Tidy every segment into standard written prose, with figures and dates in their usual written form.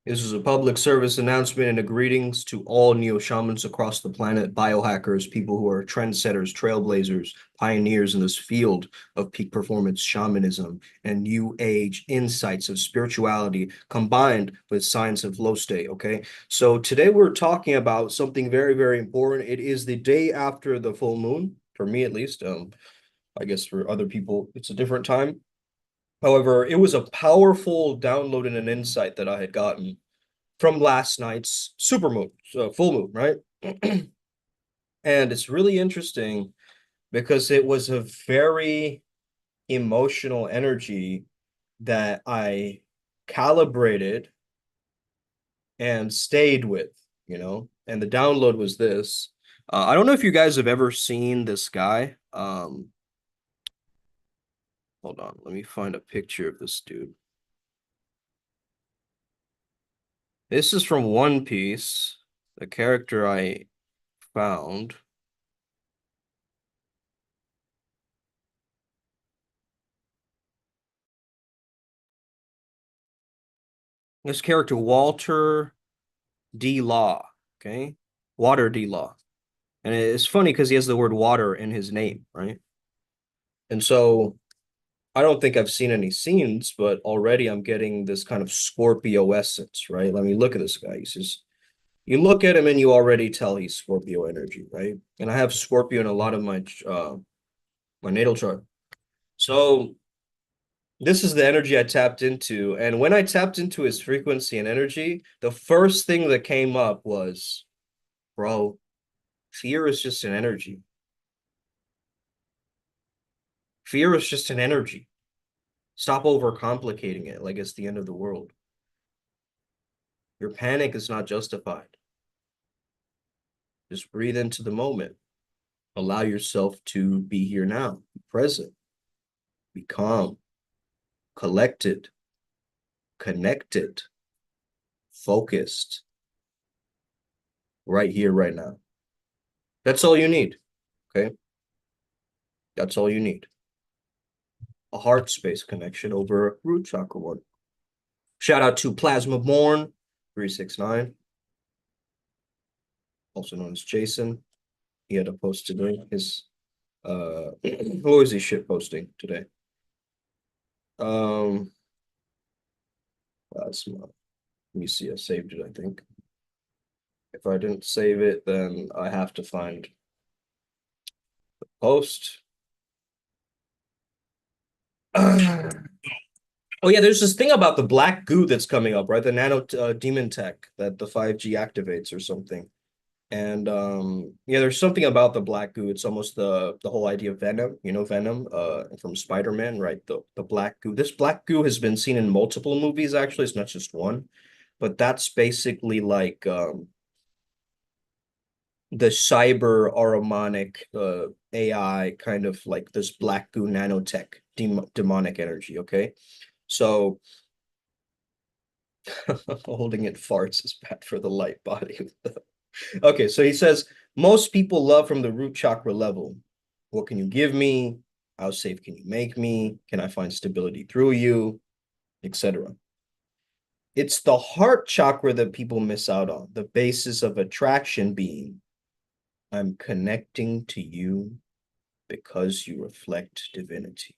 This is a public service announcement and a greetings to all neo-shamans across the planet, biohackers, people who are trendsetters, trailblazers, pioneers in this field of peak performance shamanism and new age insights of spirituality combined with science of flow state, okay? So today we're talking about something very, very important. It is the day after the full moon, for me at least. I guess for other people, it's a different time. However, it was a powerful download and an insight that I had gotten from last night's supermoon, so full moon, right? And it's really interesting because it was a very emotional energy that I calibrated and stayed with, you know? And the download was this. I don't know if you guys have ever seen this guy. Hold on, let me find a picture of this dude. This is from One Piece, the character I found. This character, Walter D. Law, okay? Water D. Law. And it's funny because he has the word water in his name, right? And so I don't think I've seen any scenes, but already I'm getting this kind of Scorpio essence, right? Let me look at this guy. He's just, you look at him and you already tell he's Scorpio energy, right? And I have Scorpio in a lot of my natal chart. So this is the energy I tapped into. And when I tapped into his frequency and energy, the first thing that came up was, bro, fear is just an energy. Fear is just an energy. Stop overcomplicating it like it's the end of the world. Your panic is not justified. Just breathe into the moment. Allow yourself to be here now, be present, be calm, collected, connected, focused, right here, right now. That's all you need. Okay. That's all you need. A heart space connection over a root chakra one. Shout out to Plasma Born 369, also known as Jason. He had a post today. His what was he shit posting today? Um that's not, let me see, I saved it, I think. If I didn't save it, then I have to find the post. Oh yeah, there's this thing about the black goo that's coming up, right? The nano demon tech that the 5G activates or something. And yeah, there's something about the black goo. It's almost the whole idea of Venom, you know, Venom from Spider-Man, right? The black goo. This black goo has been seen in multiple movies, actually. It's not just one. But that's basically like the cyber Aromanic AI kind of like this black goo nanotech demonic energy, okay? So holding it farts is bad for the light body. Okay, so he says most people love from the root chakra level. What can you give me? How safe can you make me? Can I find stability through you? Etc. It's the heart chakra that people miss out on. The basis of attraction being, I'm connecting to you because you reflect divinity.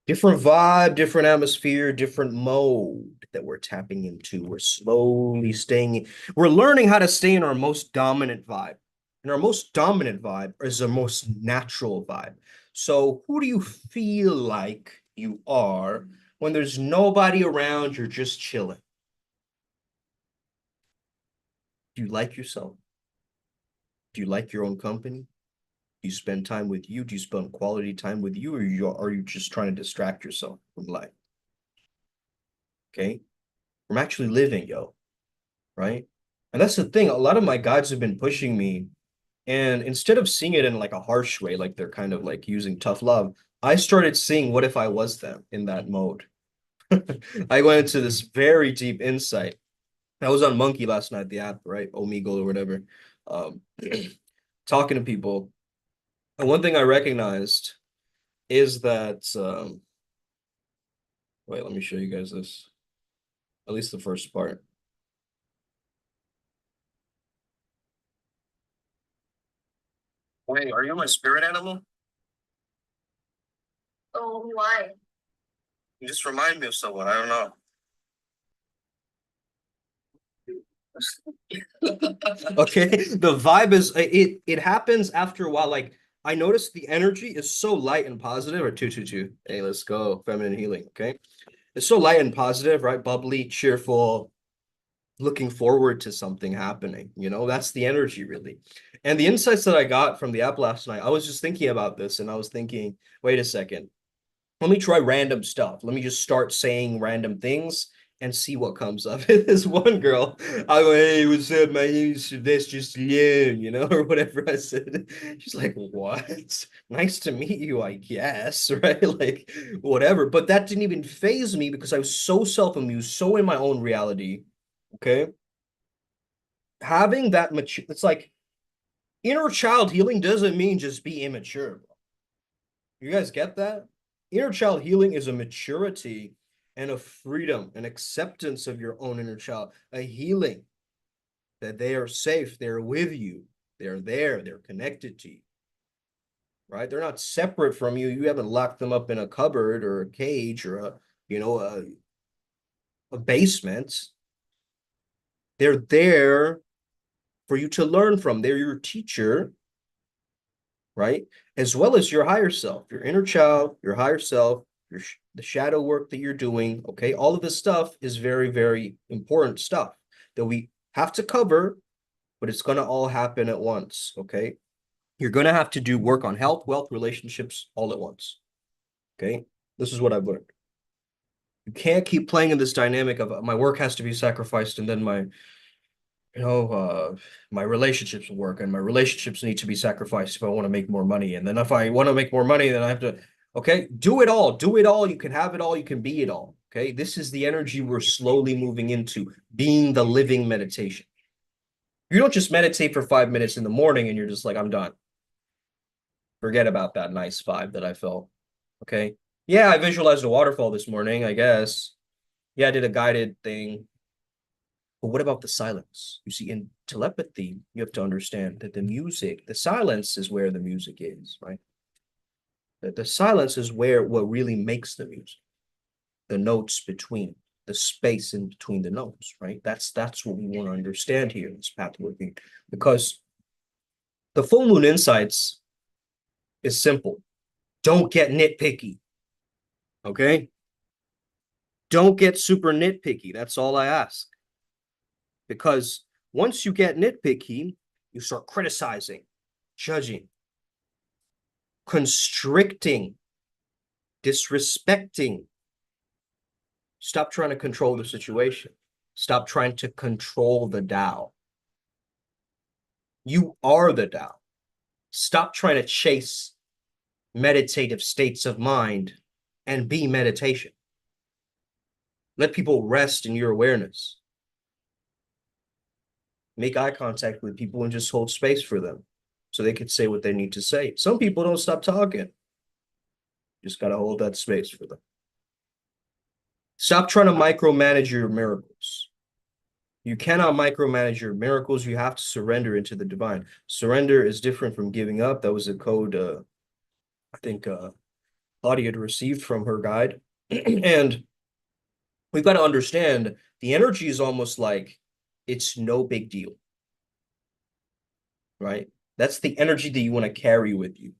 Different vibe, different atmosphere, different mode that we're tapping into. We're slowly staying, we're learning how to stay in our most dominant vibe. And our most dominant vibe is our most natural vibe. So, who do you feel like you are when there's nobody around, you're just chilling? Do you like yourself? Do you like your own company? Do you spend time with you? Do you spend quality time with you, or are you just trying to distract yourself from life? Okay. I'm actually living, yo, right? And that's the thing. A lot of my guides have been pushing me, and instead of seeing it in like a harsh way, like they're kind of like using tough love, I started seeing what if I was them in that mode. I went into this very deep insight. I was on Monkey last night, the app, right? Omegle or whatever, um, talking to people. And one thing I recognized is that wait, let me show you guys this. At least the first part. Wait, are you my spirit animal? Oh, why? You just remind me of someone. I don't know. Okay, the vibe is it happens after a while. Like I noticed the energy is so light and positive, or 222. Hey, let's go. Feminine healing. Okay. It's so light and positive, right? Bubbly, cheerful, looking forward to something happening. That's the energy really. And the insights that I got from the app last night, I was just thinking about this and I was thinking, wait a second, let me try random stuff. Let me just start saying random things and see what comes of it. This one girl, I go, hey, what's up? My name is Sylvester Stallone, or whatever I said. She's like, what? Nice to meet you, I guess, right? Like, whatever. But that didn't even faze me because I was so self-amused, so in my own reality. Okay. Having that mature, it's like inner child healing doesn't mean just be immature. You guys get that? Inner child healing is a maturity and a freedom, an acceptance of your own inner child, a healing that they are safe, they're with you, they're there, they're connected to you, right? They're not separate from you. You haven't locked them up in a cupboard or a cage or a basement. They're there for you to learn from. They're your teacher, right? As well as your higher self, your inner child, your higher self, the shadow work that you're doing. Okay, all of this stuff is very, very important stuff that we have to cover, but it's going to all happen at once. Okay, you're going to have to do work on health, wealth, relationships all at once. Okay, this is what I've learned. You can't keep playing in this dynamic of my work has to be sacrificed and then my relationships work and my relationships need to be sacrificed if I want to make more money. And then if I want to make more money, then I have to, okay, do it all. Do it all. You can have it all. You can be it all. Okay. This is the energy we're slowly moving into, being the living meditation. You don't just meditate for 5 minutes in the morning and you're just like, I'm done. Forget about that nice vibe that I felt. Okay. Yeah, I visualized a waterfall this morning, I guess. Yeah, I did a guided thing. But what about the silence? You see, in telepathy, you have to understand that the silence is where the music is, right? That the silence is where what really makes the music, the notes between, the space in between the notes, right? That's what we want to understand here in this path working, because the full moon insights is simple. Don't get nitpicky, okay? Don't get super nitpicky. That's all I ask. Because once you get nitpicky, you start criticizing, judging, constricting, disrespecting. Stop trying to control the situation. Stop trying to control the Tao. You are the Tao. Stop trying to chase meditative states of mind and be meditation. Let people rest in your awareness. Make eye contact with people and just hold space for them so they could say what they need to say. Some people don't stop talking. Just got to hold that space for them. Stop trying to micromanage your miracles. You cannot micromanage your miracles. You have to surrender into the divine. Surrender is different from giving up. That was a code I think Claudia had received from her guide. And we've got to understand the energy is almost like it's no big deal, right? That's the energy that you want to carry with you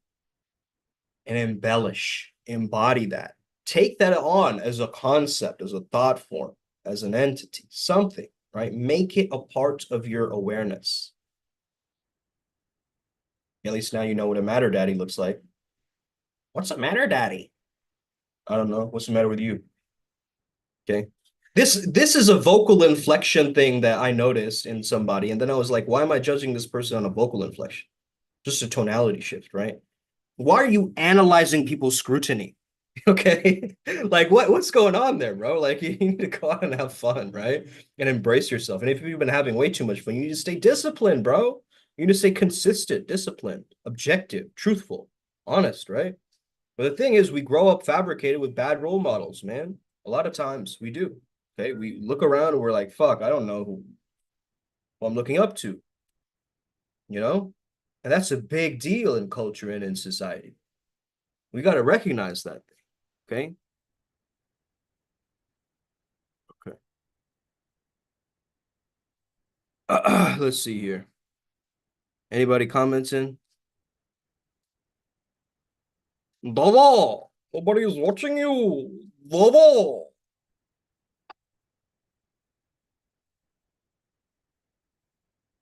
and embellish, embody that. Take that on as a concept, as a thought form, as an entity, something, right? Make it a part of your awareness. At least now you know what a matter daddy looks like. What's a matter daddy? I don't know. What's the matter with you? Okay. This is a vocal inflection thing that I noticed in somebody. And then I was like, why am I judging this person on a vocal inflection? Just a tonality shift, right? Why are you analyzing people's scrutiny? Okay. Like what's going on there, bro? Like you need to go out and have fun, right? And embrace yourself. And if you've been having way too much fun, you need to stay disciplined, bro. You need to stay consistent, disciplined, objective, truthful, honest, right? But the thing is, we grow up fabricated with bad role models, man. A lot of times we do. Okay, we look around and we're like, fuck, I don't know who I'm looking up to, you know? And that's a big deal in culture and in society. We got to recognize that, okay? Okay. Let's see here. Anybody commenting? Dada, nobody is watching you. Dada.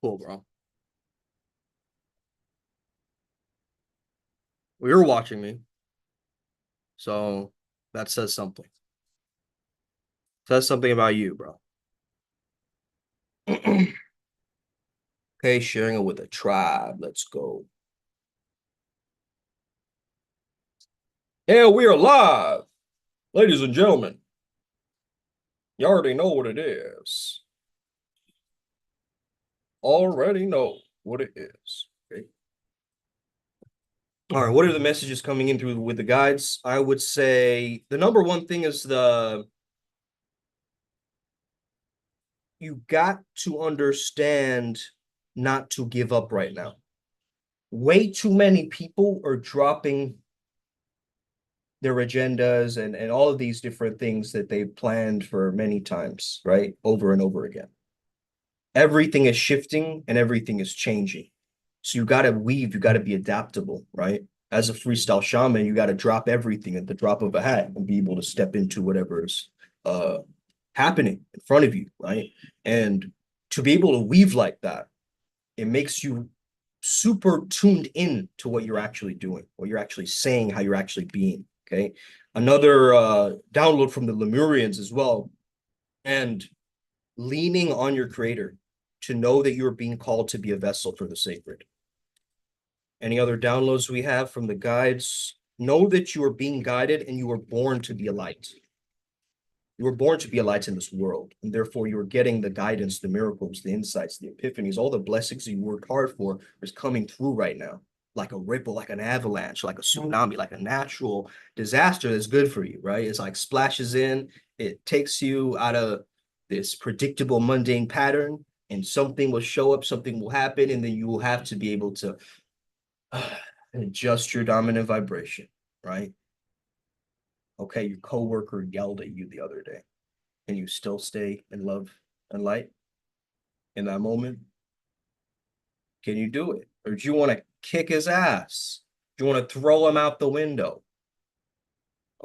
Cool, bro. Well, you're watching me, so that says something. Says something about you, bro. Okay, sharing it with a tribe. Let's go. Yeah, we are live, ladies and gentlemen. You already know what it is. Already know what it is. Okay. All right, what are the messages coming in through with the guides? I would say the number one thing is you got to understand not to give up right now. Way too many people are dropping their agendas and all of these different things that they've planned for many times, right? Over and over again. Everything is shifting and everything is changing. So you got to weave, you got to be adaptable, right? As a freestyle shaman, you got to drop everything at the drop of a hat and be able to step into whatever's uh happening in front of you, right? And to be able to weave like that, it makes you super tuned in to what you're actually doing, what you're actually saying, how you're actually being. Okay. Another download from the Lemurians as well. And leaning on your creator to know that you're being called to be a vessel for the sacred. Any other downloads we have from the guides? Know that you are being guided and you were born to be a light. You were born to be a light in this world, and therefore you're getting the guidance, the miracles, the insights, the epiphanies, all the blessings you worked hard for is coming through right now, like a ripple, like an avalanche, like a tsunami, like a natural disaster that's good for you, right? It's like splashes in, it takes you out of this predictable, mundane pattern, and something will show up, something will happen, and then you will have to be able to adjust your dominant vibration, right? Okay, your coworker yelled at you the other day. Can you still stay in love and light in that moment? Can you do it? Or do you want to kick his ass? Do you want to throw him out the window?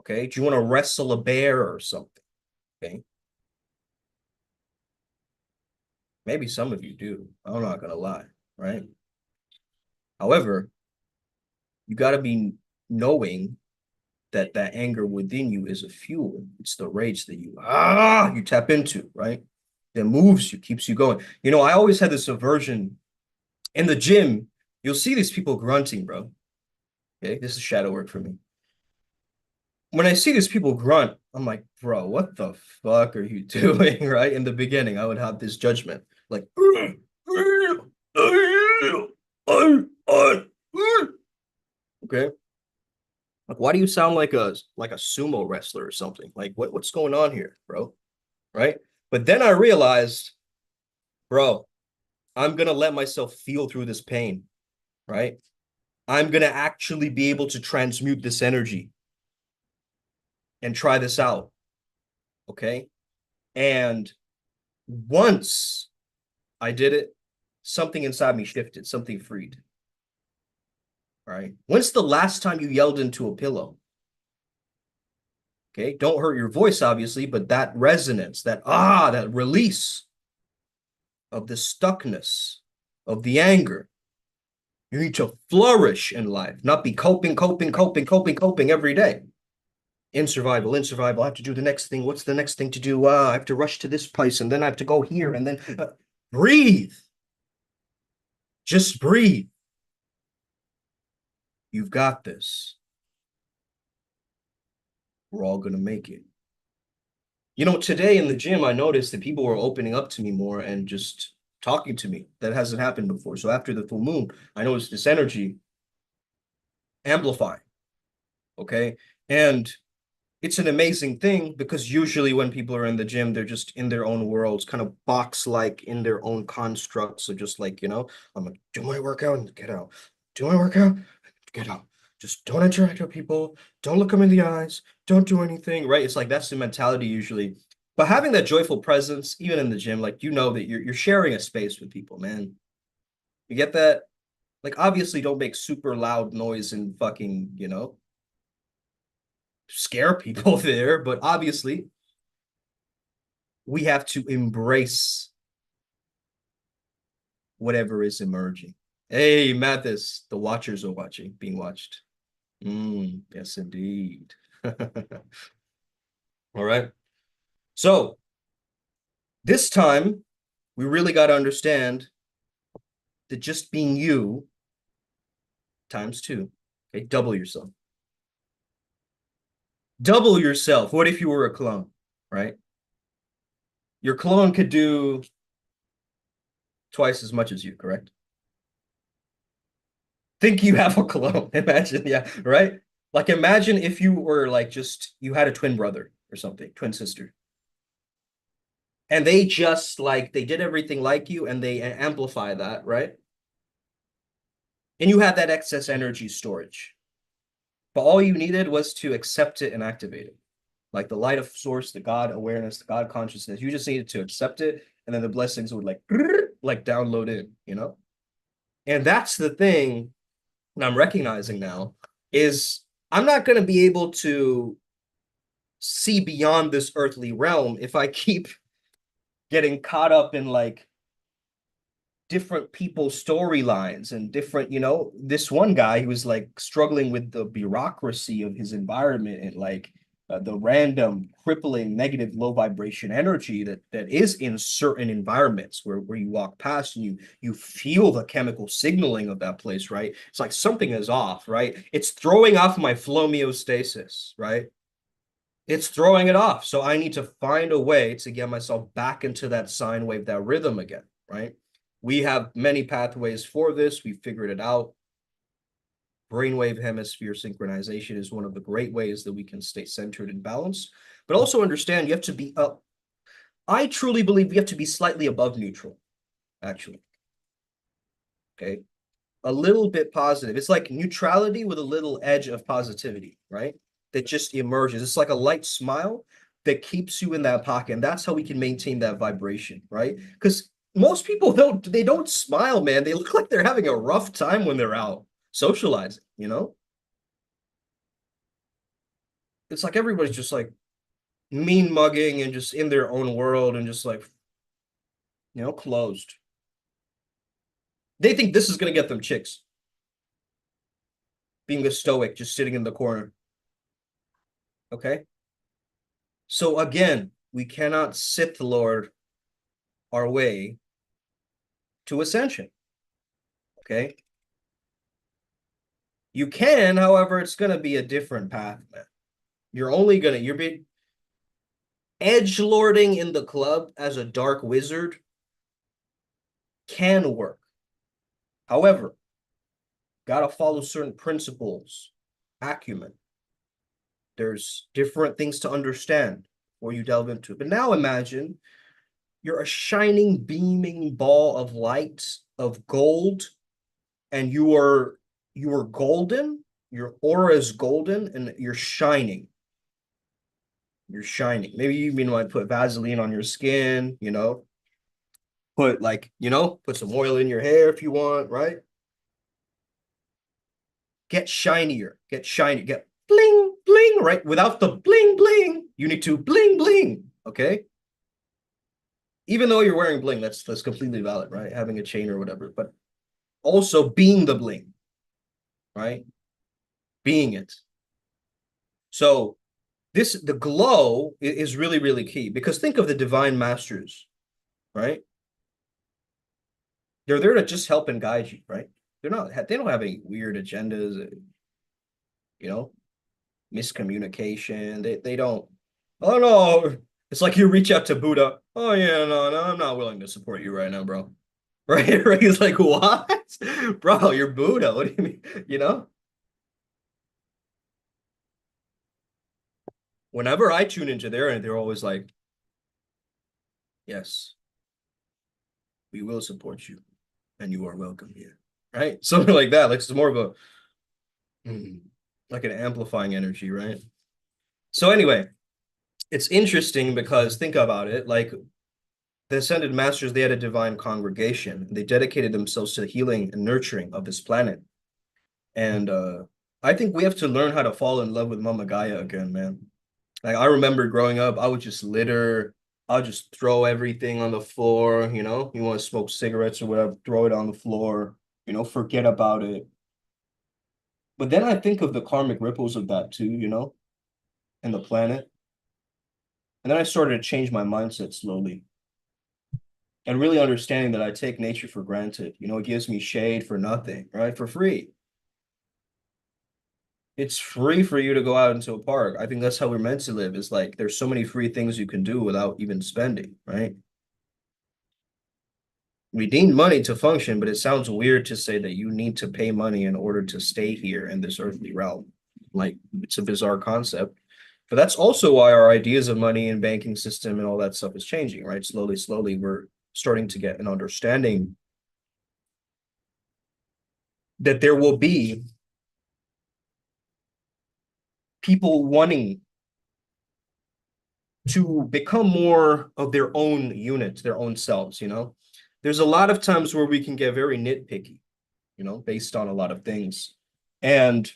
Okay. Do you want to wrestle a bear or something? Okay. Maybe some of you do. I'm not going to lie. Right. However, you got to be knowing that that anger within you is a fuel. It's the rage that you tap into, right? That moves you, keeps you going. You know, I always had this aversion in the gym. You'll see these people grunting, bro. Okay, this is shadow work for me. When I see these people grunt, I'm like, bro, what the fuck are you doing? Right? In the beginning, I would have this judgment, like, okay, like, why do you sound like a sumo wrestler or something? Like, what's going on here, bro? Right? But then I realized, bro, I'm gonna let myself feel through this pain, right? I'm gonna actually be able to transmute this energy and try this out, okay? And once I did it, something inside me shifted, something freed. All right. When's the last time you yelled into a pillow? Okay. Don't hurt your voice, obviously, but that resonance, that release of the stuckness, of the anger. You need to flourish in life, not be coping every day. In survival, in survival. I have to do the next thing. What's the next thing to do? I have to rush to this place and then I have to go here and then breathe. Just breathe. You've got this. We're all going to make it. You know, today in the gym, I noticed that people were opening up to me more and just talking to me. That hasn't happened before. So after the full moon, I noticed this energy amplifying. Okay. And it's an amazing thing because usually when people are in the gym, they're just in their own worlds, kind of box like in their own constructs. So just like, I'm like, do my workout and get out. Do my workout, get out. Just don't interact with people. Don't look them in the eyes. Don't do anything. Right. It's like that's the mentality usually. But having that joyful presence, even in the gym, like that you're sharing a space with people, man. You get that? Like obviously don't make super loud noise and fucking, scare people there, but obviously we have to embrace whatever is emerging. Hey, Mathis, the watchers are watching, being watched. Yes, indeed. All right. So this time, we really got to understand that just being you times two. Okay, double yourself. Double yourself. What if you were a clone, right? Your clone could do twice as much as you, correct? Think you have a clone. Imagine, yeah, right? Like imagine if you were like just you had a twin brother or something, twin sister. And they just like they did everything like you and they amplify that, right? And you had that excess energy storage. But all you needed was to accept it and activate it. Like the light of source, the God awareness, the God consciousness. You just needed to accept it and then the blessings would like download in. And that's the thing and I'm recognizing now is I'm not going to be able to see beyond this earthly realm if I keep getting caught up in like different people's storylines and different, this one guy who was like struggling with the bureaucracy of his environment and like the random crippling negative low vibration energy that is in certain environments where you walk past and you feel the chemical signaling of that place, right? It's like something is off, right? It's throwing off my homeostasis, right? It's throwing it off. So I need to find a way to get myself back into that sine wave, that rhythm again, right? We have many pathways for this. We figured it out. Brainwave hemisphere synchronization is one of the great ways that we can stay centered and balanced. But also understand you have to be up. I truly believe you have to be slightly above neutral, actually. Okay. A little bit positive. It's like neutrality with a little edge of positivity, right? That just emerges. It's like a light smile that keeps you in that pocket. And that's how we can maintain that vibration, right? Because most people don't smile, man. They look like they're having a rough time when they're out socializing. It's like everybody's just like mean mugging and just in their own world and just like, closed. They think this is going to get them chicks, being a stoic, just sitting in the corner. Okay. So again, we cannot Sith Lord our way to ascension. Okay. You can, however, it's going to be a different path, man. You're being edge lording in the club as a dark wizard can work. However, got to follow certain principles, acumen. There's different things to understand before you delve into it. But now imagine you're a shining, beaming ball of light, of gold, and you are golden, your aura is golden, and you're shining. You're shining. Maybe you even might put Vaseline on your skin. Put some oil in your hair if you want, right? Get shinier, get shiny, get bling, bling, right? Without the bling, bling, you need to bling, bling, okay? Even though you're wearing bling, that's completely valid, right? Having a chain or whatever, but also being the bling, right? Being it. So the glow is really, really key because think of the divine masters, right? They're there to just help and guide you, right? They don't have any weird agendas, you know, miscommunication. They don't. Oh no, it's like you reach out to Buddha. Oh yeah, no, I'm not willing to support you right now, bro. Right, right. He's like, what, bro? You're Buddha. What do you mean? You know? Whenever I tune into their end, they're always like, yes, we will support you and you are welcome here. Right? Something like that. Like it's more of a like an amplifying energy, right? So anyway, it's interesting because think about it, like the ascended masters, they had a divine congregation. They dedicated themselves to the healing and nurturing of this planet. And I think we have to learn how to fall in love with Mama Gaia again, man. Like I remember growing up, I would just litter. I'll just throw everything on the floor, you know. You want to smoke cigarettes or whatever, throw it on the floor, you know, forget about it. But then I think of the karmic ripples of that too, you know, and the planet. And then I started to change my mindset slowly and really understanding that I take nature for granted. You know, it gives me shade for nothing, right? For free. It's free for you to go out into a park. I think that's how we're meant to live. It's like there's so many free things you can do without even spending, right? We need money to function, but it sounds weird to say that you need to pay money in order to stay here in this earthly realm. Like it's a bizarre concept. But that's also why our ideas of money and banking system and all that stuff is changing, right? Slowly, slowly, we're starting to get an understanding that there will be people wanting to become more of their own unit, their own selves, you know? There's a lot of times where we can get very nitpicky, you know, based on a lot of things. And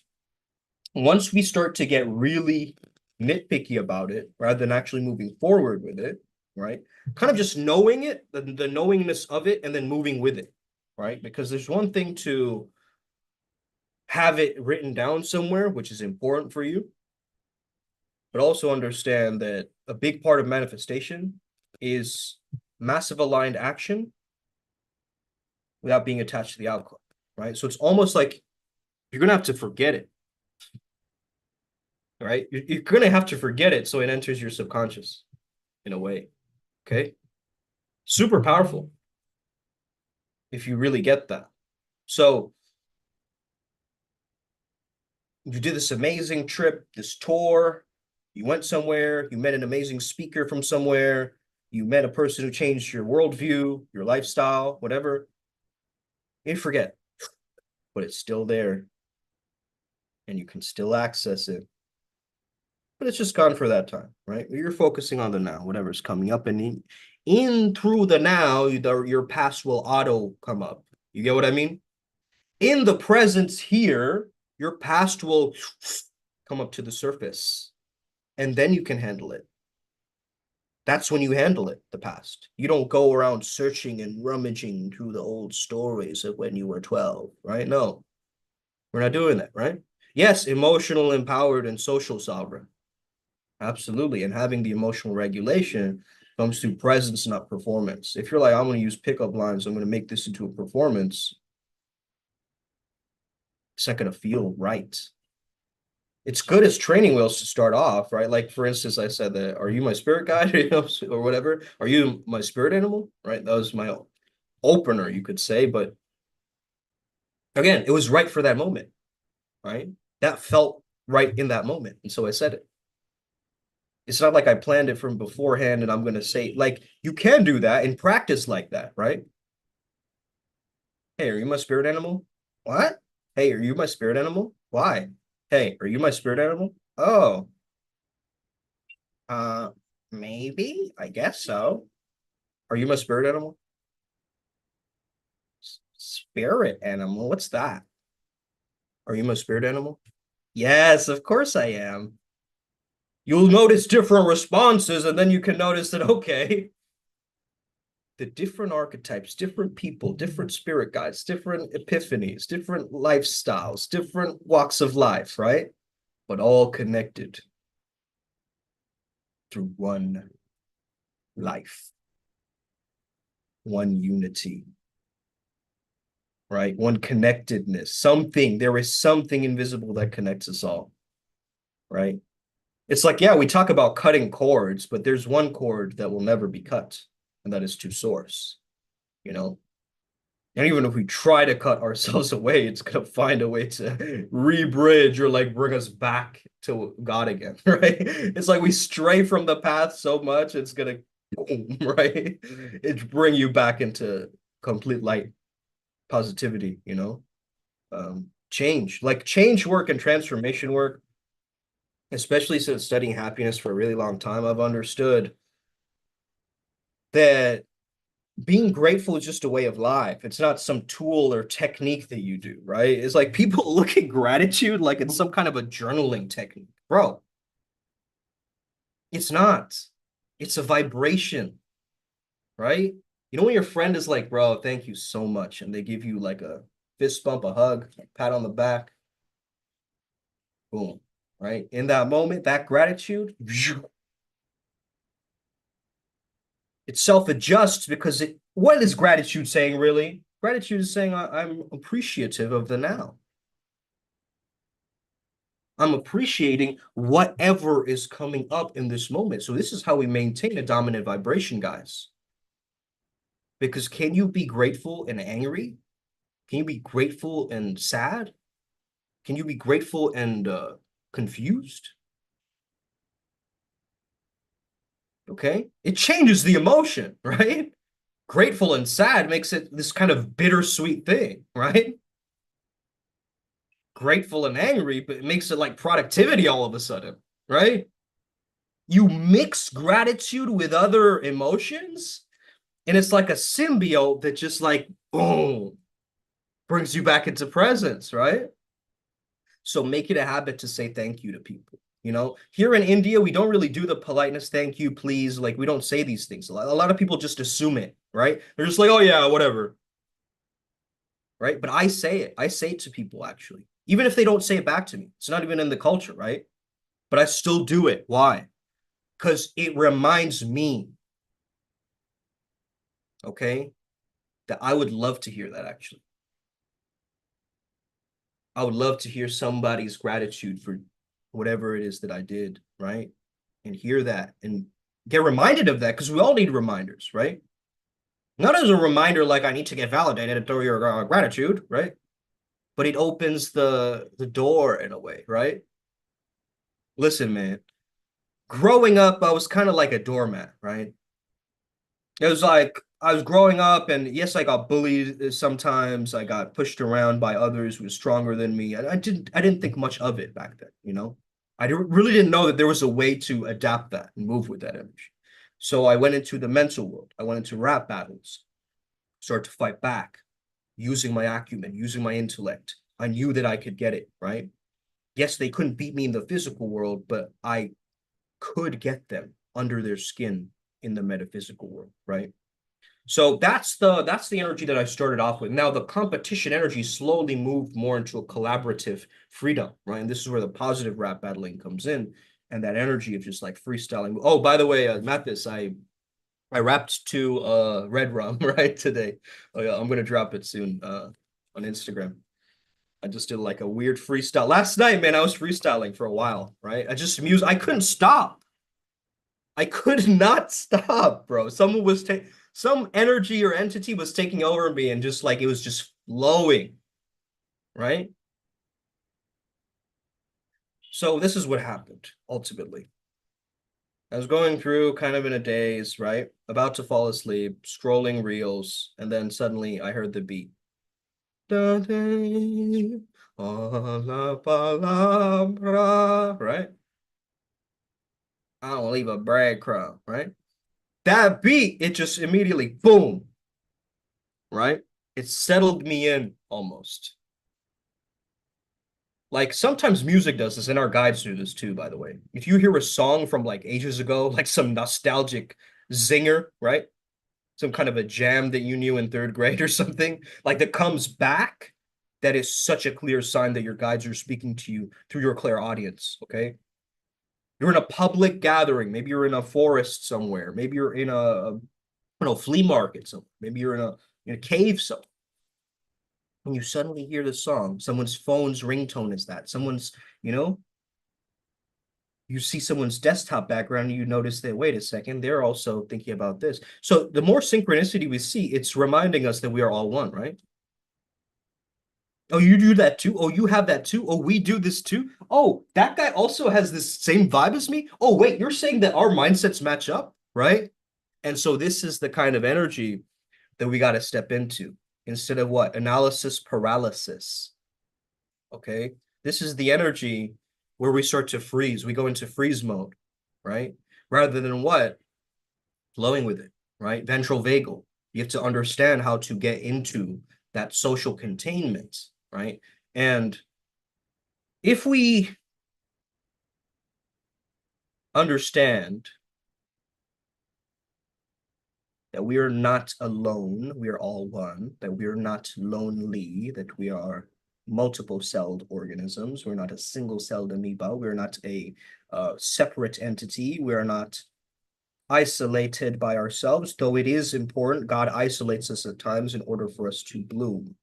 once we start to get really nitpicky about it, rather than actually moving forward with it, right? Kind of just knowing it, the knowingness of it, and then moving with it, right? Because there's one thing to have it written down somewhere, which is important for you, but also understand that a big part of manifestation is massive aligned action without being attached to the outcome, right? So it's almost like you're going to have to forget it, right? You're going to have to forget it so it enters your subconscious in a way, okay? Super powerful if you really get that. So you did this amazing trip, this tour, you went somewhere, you met an amazing speaker from somewhere, you met a person who changed your worldview, your lifestyle, whatever. You forget, but it's still there and you can still access it. But it's just gone for that time, right? You're focusing on the now, whatever's coming up, and in through the now, your past will auto come up. You get what I mean? In the presence here, your past will come up to the surface, and then you can handle it. That's when you handle it, the past. You don't go around searching and rummaging through the old stories of when you were 12, right? No, we're not doing that, right? Yes, emotional, empowered, and social sovereign. Absolutely. And having the emotional regulation comes through presence, not performance. If you're like, I'm going to use pickup lines, I'm going to make this into a performance, it's not going to feel right. It's good as training wheels to start off, right? Like, for instance, I said that, are you my spirit guide, you know, or whatever? Are you my spirit animal, right? That was my opener, you could say. But again, it was right for that moment, right? That felt right in that moment. And so I said it. It's not like I planned it from beforehand and I'm going to say, like, you can do that and practice like that, right? Hey, are you my spirit animal? What? Hey, are you my spirit animal? Why? Hey, are you my spirit animal? Oh, uh, maybe, I guess so. Are you my spirit animal? Spirit animal? What's that? Are you my spirit animal? Yes, of course I am. You'll notice different responses, and then you can notice that, okay, the different archetypes, different people, different spirit guides, different epiphanies, different lifestyles, different walks of life, right? But all connected through one life, one unity, right? One connectedness, something, there is something invisible that connects us all, right? It's like, yeah, we talk about cutting cords, but there's one cord that will never be cut, and that is to source, you know? And even if we try to cut ourselves away, it's gonna find a way to re-bridge or like bring us back to God again, right? It's like we stray from the path so much, it's gonna boom, right? It bring you back into complete light, positivity, you know? Change, like change work and transformation work, especially since studying happiness for a really long time, I've understood that being grateful is just a way of life. It's not some tool or technique that you do, right? It's like people look at gratitude like it's some kind of a journaling technique. Bro, it's not. It's a vibration, right? You know when your friend is like, bro, thank you so much, and they give you like a fist bump, a hug, a pat on the back, boom, right? In that moment, that gratitude, it self-adjusts because what is gratitude saying really? Gratitude is saying I'm appreciative of the now. I'm appreciating whatever is coming up in this moment. So this is how we maintain a dominant vibration, guys. Because can you be grateful and angry? Can you be grateful and sad? Can you be grateful and confused? Okay. It changes the emotion, right? Grateful and sad makes it this kind of bittersweet thing, right? Grateful and angry, but it makes it like productivity all of a sudden, right? You mix gratitude with other emotions, and it's like a symbiote that just like boom brings you back into presence, right? So make it a habit to say thank you to people. You know, here in India, we don't really do the politeness, thank you, please. Like, we don't say these things. A lot of people just assume it, right? They're just like, oh, yeah, whatever, right? But I say it. I say it to people, actually. Even if they don't say it back to me, it's not even in the culture, right? But I still do it. Why? Because it reminds me, okay, that I would love to hear that, actually. I would love to hear somebody's gratitude for whatever it is that I did, right? And hear that and get reminded of that because we all need reminders, right? Not as a reminder like I need to get validated through your gratitude, right? But it opens the door in a way, right? Listen, man, growing up, I was kind of like a doormat, right? It was like I was growing up, and yes, I got bullied sometimes. I got pushed around by others who were stronger than me. I didn't think much of it back then, you know. Really didn't know that there was a way to adapt that and move with that energy. So I went into the mental world. I went into rap battles, started to fight back, using my acumen, using my intellect. I knew that I could get it, right? Yes, they couldn't beat me in the physical world, but I could get them under their skin in the metaphysical world, right? So that's the energy that I started off with. Now the competition energy slowly moved more into a collaborative freedom, right? And this is where the positive rap battling comes in, and that energy of just like freestyling. Oh, by the way, Mathis, I rapped to Red Rum right today. Oh yeah, I'm gonna drop it soon on Instagram. I just did like a weird freestyle last night, man. I was freestyling for a while, right? I couldn't stop. I could not stop, bro. Some energy or entity was taking over me and just like it was just flowing, right? So this is what happened ultimately. I was going through kind of in a daze, right? About to fall asleep, scrolling reels, and then suddenly I heard the beat. Right? I don't leave a breadcrumb, right? That beat, it just immediately boom, right? It settled me in almost. Like sometimes music does this, and our guides do this too, by the way. If you hear a song from like ages ago, like some nostalgic zinger, right? Some kind of a jam that you knew in third grade or something, like that comes back, that is such a clear sign that your guides are speaking to you through your clairaudience, okay? You're in a public gathering, maybe you're in a forest somewhere, maybe you're in a flea market somewhere, maybe you're in a cave somewhere. When you suddenly hear the song, someone's phone's ringtone is that, someone's, you know, You see someone's desktop background and you notice that, wait a second, they're also thinking about this. So the more synchronicity we see, it's reminding us that we are all one, right? Oh, you do that too? Oh, you have that too? Oh, we do this too? Oh, that guy also has this same vibe as me? Oh, wait, you're saying that our mindsets match up, right? And so this is the kind of energy that we got to step into instead of what? Analysis paralysis. Okay. This is the energy where we start to freeze. We go into freeze mode, right? Rather than what? Flowing with it, right? Ventral vagal. You have to understand how to get into that social containment, right? And if we understand that we are not alone, we are all one, that we are not lonely, that we are multiple celled organisms, we're not a single celled amoeba, we're not a separate entity, we're not isolated by ourselves, though it is important. God isolates us at times in order for us to bloom,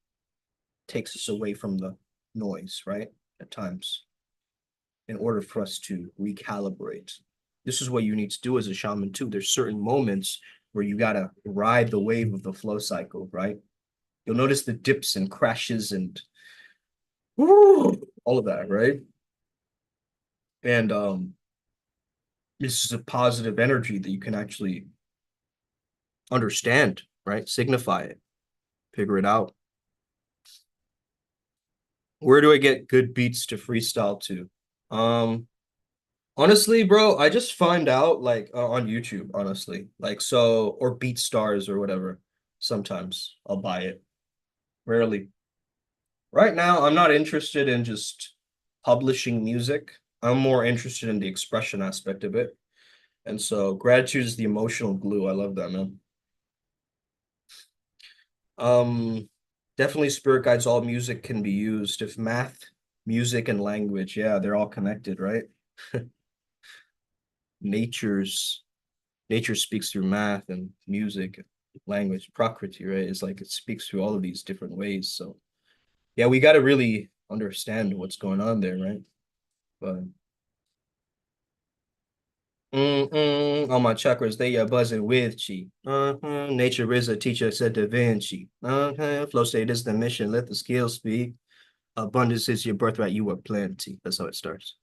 takes us away from the noise, right? At times, in order for us to recalibrate. This is what you need to do as a shaman too. There's certain moments where you gotta ride the wave of the flow cycle, right? You'll notice the dips and crashes and all of that, right? And this is a positive energy that you can actually understand, right? Signify it, figure it out. Where do I get good beats to freestyle to? Um, Honestly, bro, I just find out like on YouTube, honestly. Like so or Beat Stars or whatever. Sometimes I'll buy it. Rarely. Right now, I'm not interested in just publishing music. I'm more interested in the expression aspect of it. And so gratitude is the emotional glue. I love that, man. Um, Definitely spirit guides, all music can be used. If math, music, and language, yeah, they're all connected, right? Nature's nature speaks through math and music, language, prakriti, right? It's like it speaks through all of these different ways. So yeah, we got to really understand what's going on there, right? But all my chakras, they are buzzing with chi. Nature is a teacher, said Da Vinci. Flow state is the mission, let the skills speak. Abundance is your birthright, you are plenty. That's how it starts.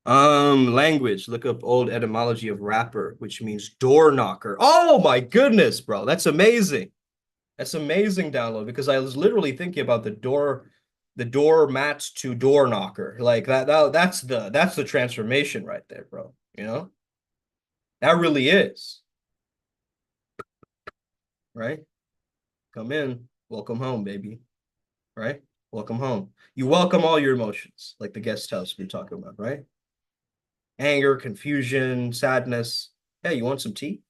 Language. Look up old etymology of rapper, which means door knocker. Oh my goodness, bro. That's amazing. That's amazing download because I was literally thinking about the door mat to door knocker. Like that's the transformation right there, bro. You know? That really is, right? Come in. Welcome home, baby. Right? Welcome home. You welcome all your emotions, like the guest house we are talking about, right? Anger, confusion, sadness. Hey, you want some tea?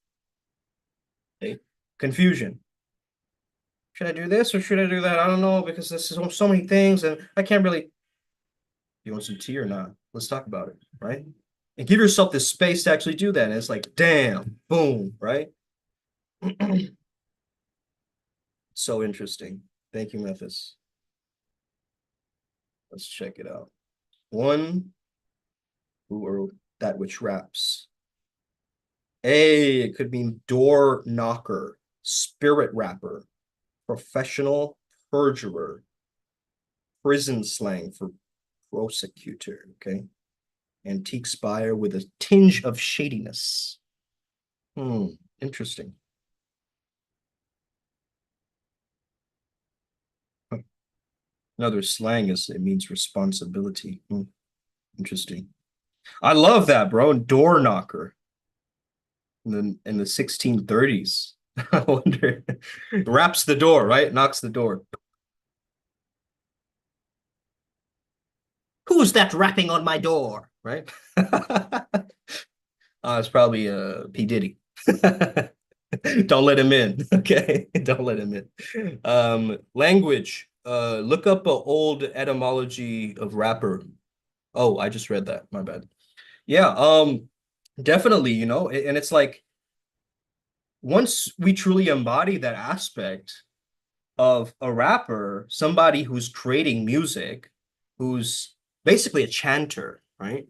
Hey, confusion. Should I do this or should I do that? I don't know because this is so many things and I can't really. You want some tea or not? Let's talk about it, right? And give yourself the space to actually do that. And it's like, damn, boom, right? So interesting. Thank you, Memphis. Let's check it out. One, or that which raps. A, it could mean door knocker, spirit rapper, professional perjurer, prison slang for prosecutor, okay? Antique spire with a tinge of shadiness. Interesting. Another slang is it means responsibility. Interesting. I love that, bro. Door knocker in the 1630s. I wonder. Raps the door, right? Knocks the door. Who's that rapping on my door? Right? It's probably P. Diddy. Don't let him in. Okay. Don't let him in. Language. Look up an old etymology of rapper. Oh, I just read that. My bad. Yeah, definitely, you know, and it's like once we truly embody that aspect of a rapper, somebody who's creating music, who's basically a chanter, right?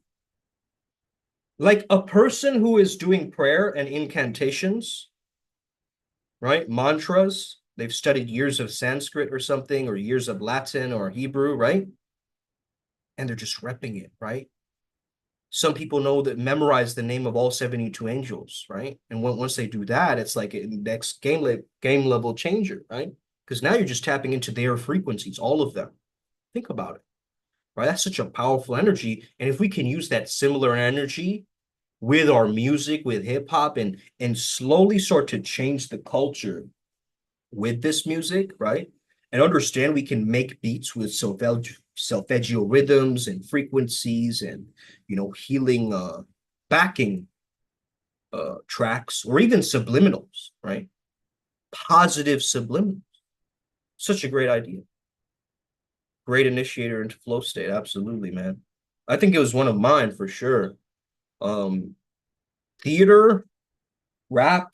Like a person who is doing prayer and incantations, right? Mantras, they've studied years of Sanskrit or something, or years of Latin or Hebrew, right? And they're just repping it, right? Some people know that memorize the name of all 72 angels, right? And once they do that, it's like a next game level changer, right? Because now you're just tapping into their frequencies, all of them. Think about it, right? That's such a powerful energy. And if we can use that similar energy with our music, with hip hop, and slowly start to change the culture with this music, right? And understand we can make beats with solfeggio rhythms and frequencies and healing backing tracks or even subliminals, right? Positive subliminals. Such a great idea. Great initiator into flow state. Absolutely, man. I think it was one of mine for sure. Um, Theater, rap,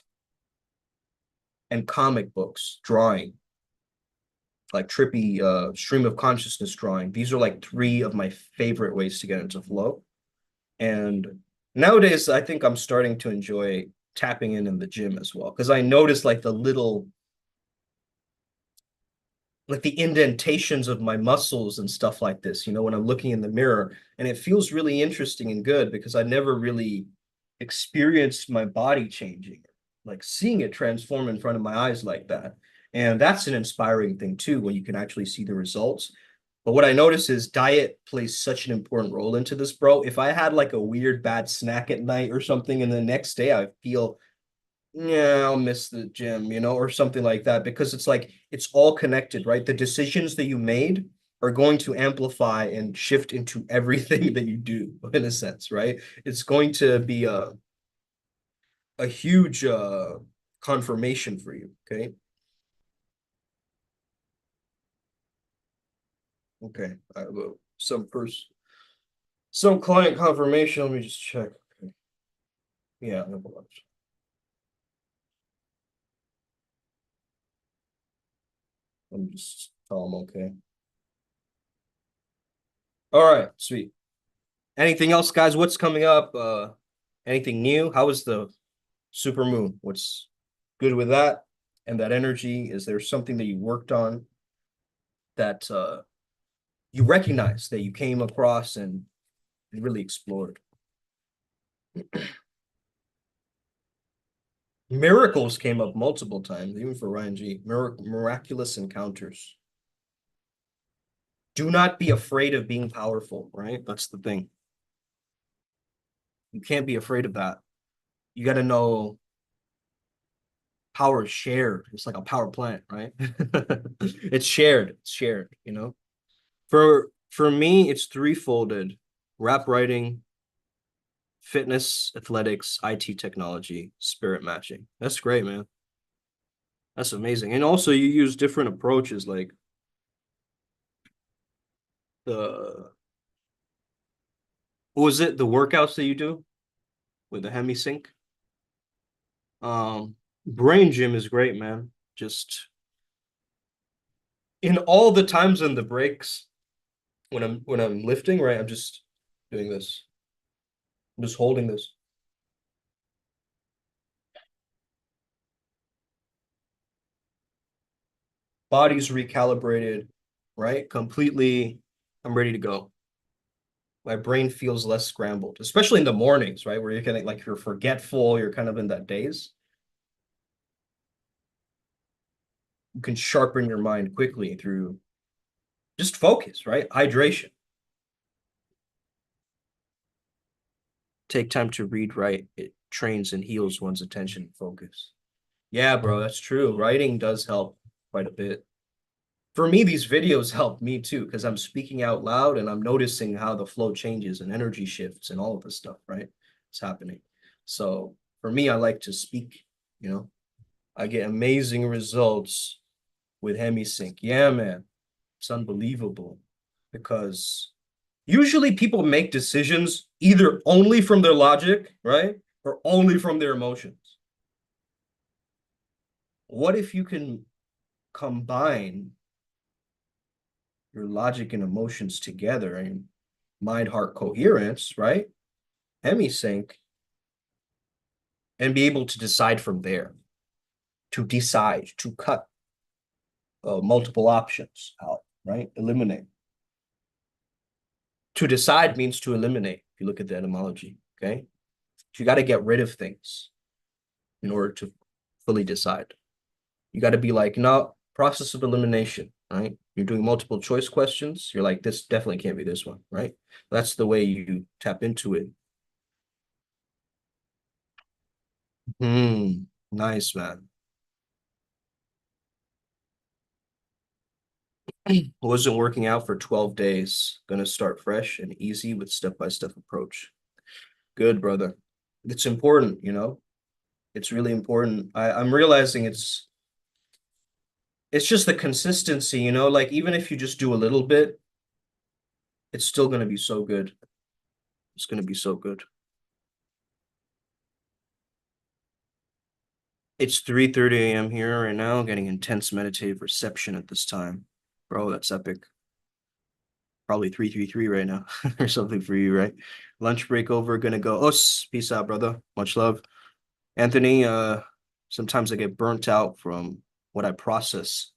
and comic books, drawing, like trippy stream of consciousness drawing. These are like three of my favorite ways to get into flow. And nowadays, I think I'm starting to enjoy tapping in the gym as well because I notice like the little, like the indentations of my muscles and stuff like this, when I'm looking in the mirror. And it feels really interesting and good because I never really experienced my body changing, like seeing it transform in front of my eyes like that. And that's an inspiring thing too, when you can actually see the results. But what I notice is diet plays such an important role into this, bro. If I had like a weird bad snack at night or something, and the next day I feel, yeah, I'll miss the gym, or something like that, because it's like it's all connected, right? The decisions that you made are going to amplify and shift into everything that you do, in a sense, right? It's going to be a huge confirmation for you. Okay. Okay. Some client confirmation. Let me just check. Okay. Yeah, no problem. Let me just tell them okay. All right, sweet. Anything else, guys? What's coming up? Anything new? How was the super moon? What's good with that and that energy? Is there something that you worked on that you recognize that you came across and really explored? Miracles came up multiple times, even for Ryan G. Miraculous encounters. Do not be afraid of being powerful, right? That's the thing. You can't be afraid of that. You got to know power is shared. It's like a power plant, right? It's shared. It's shared. For me, it's threefolded: rap writing, fitness, athletics, IT technology, spirit matching. That's great, man. That's amazing. And also you use different approaches like the what was it, the workouts that you do with the hemi sync? Brain gym is great, man. Just in all the times in the breaks when I'm lifting, right? I'm just doing this. I'm just holding this. Body's recalibrated, right? Completely, I'm ready to go. My brain feels less scrambled, especially in the mornings, right? Where you're kind of like you're forgetful, you're kind of in that daze. You can sharpen your mind quickly through just focus, right? Hydration. Take time to read, right? It trains and heals one's attention and focus. Yeah, bro, that's true. Writing does help quite a bit. For me, these videos help me too, because I'm speaking out loud and I'm noticing how the flow changes and energy shifts and all of this stuff, right? It's happening. So for me, I like to speak, you know, I get amazing results with HemiSync. Yeah, man. It's unbelievable because usually people make decisions either only from their logic, right? Or only from their emotions. What if you can combine your logic and emotions together and mind heart coherence, right? hemisync and be able to decide from there, to decide, to cut multiple options out, right? Eliminate. To decide means to eliminate, if you look at the etymology, okay? So you got to get rid of things in order to fully decide. You got to be like, no, process of elimination, right? You're doing multiple choice questions. You're like, this definitely can't be this one, right? That's the way you tap into it. Nice, man. Wasn't working out for 12 days. Gonna start fresh and easy with step-by-step approach. Good, brother. It's important, you know? It's really important. I'm realizing it's just the consistency, you know, like even if you just do a little bit, it's still gonna be so good. It's gonna be so good. It's 3:30 a.m. here right now, getting intense meditative reception at this time. Bro, that's epic. Probably 333 right now or something for you, right? Lunch break over, gonna go. Oh, peace out, brother. Much love. Anthony, sometimes I get burnt out from what I process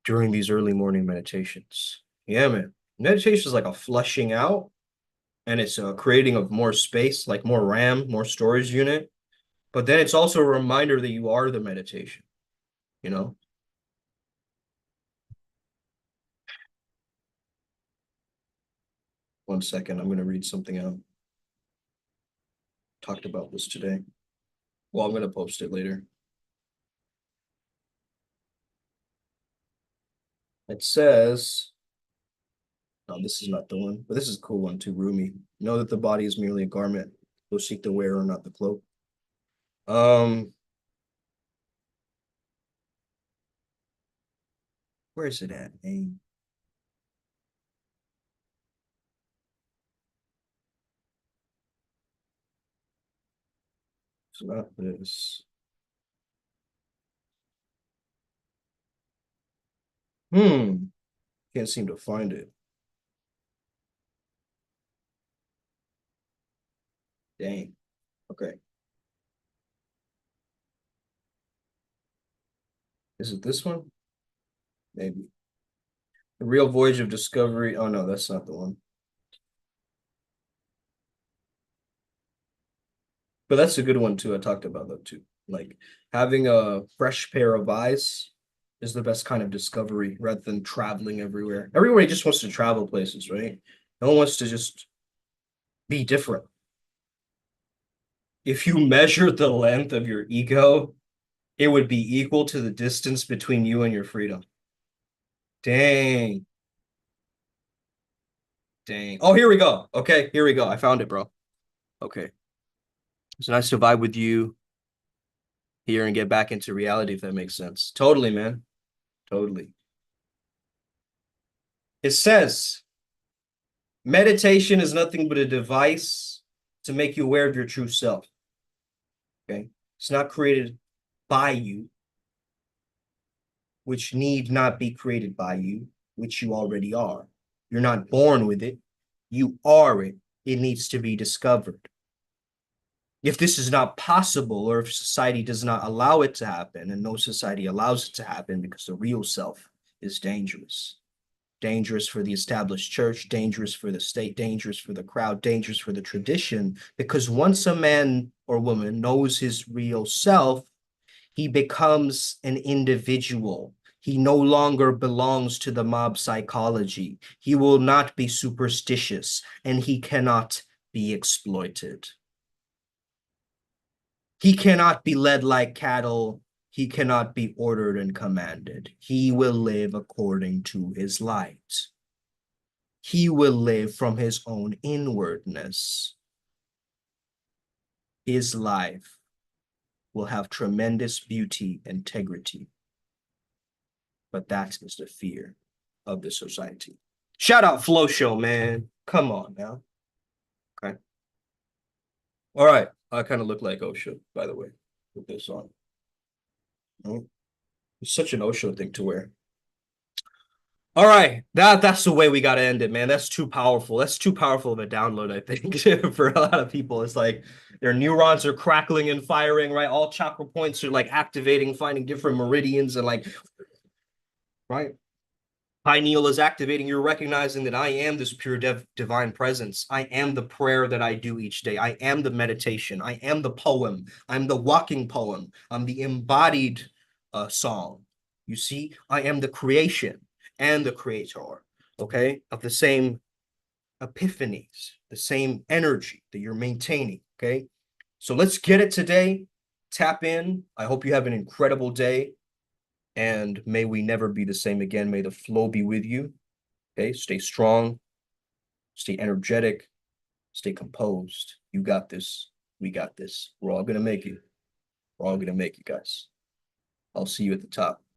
during these early morning meditations. Yeah, man. Meditation is like a flushing out and it's a creating of more space, like more RAM, more storage unit. But then it's also a reminder that you are the meditation, you know? 1 second, I'm going to read something out. Talked about this today. Well, I'm going to post it later. It says, no, this is not the one, but this is a cool one too, Rumi. Know that the body is merely a garment. Go seek the wearer, not the cloak. Um, where is it at? It's not this. Can't seem to find it. Dang. Okay. Is it this one? Maybe. The Real Voyage of Discovery. Oh no, that's not the one. But that's a good one too. I talked about that too. Like having a fresh pair of eyes is the best kind of discovery rather than traveling everywhere. Everybody just wants to travel places, right? No one wants to just be different. If you measure the length of your ego, it would be equal to the distance between you and your freedom. Dang. Dang. Oh, here we go. Okay, here we go. I found it, bro. Okay. It's nice to vibe with you here and get back into reality, if that makes sense. Totally, man. Totally. It says meditation is nothing but a device to make you aware of your true self. Okay. It's not created by you, which need not be created by you, which you already are. You're not born with it. You are it. It needs to be discovered. If this is not possible, or if society does not allow it to happen, and no society allows it to happen because the real self is dangerous. Dangerous for the established church, dangerous for the state, dangerous for the crowd, dangerous for the tradition. Because once a man or woman knows his real self, he becomes an individual. He no longer belongs to the mob psychology. He will not be superstitious, and he cannot be exploited. He cannot be led like cattle. He cannot be ordered and commanded. He will live according to his light. He will live from his own inwardness. His life will have tremendous beauty, integrity. But that is the fear of the society. Shout out Flow Show, man. Come on now. Okay. All right. I kind of look like Osho, by the way, with this on. Oh, it's such an Osho thing to wear. All right, that's the way we got to end it, man. That's too powerful. That's too powerful of a download, I think, for a lot of people. It's like their neurons are crackling and firing, right? All chakra points are like activating, finding different meridians, and like, right? Pineal is activating. You're recognizing that I am this pure divine presence. I am the prayer that I do each day. I am the meditation. I am the poem. I'm the walking poem. I'm the embodied song. You see, I am the creation and the creator, okay, of the same epiphanies, the same energy that you're maintaining, okay? So let's get it today. Tap in. I hope you have an incredible day, and may we never be the same again. May the flow be with you. Okay, stay strong, stay energetic, stay composed. You got this. We got this. We're all gonna make it. We're all gonna make it, guys. I'll see you at the top.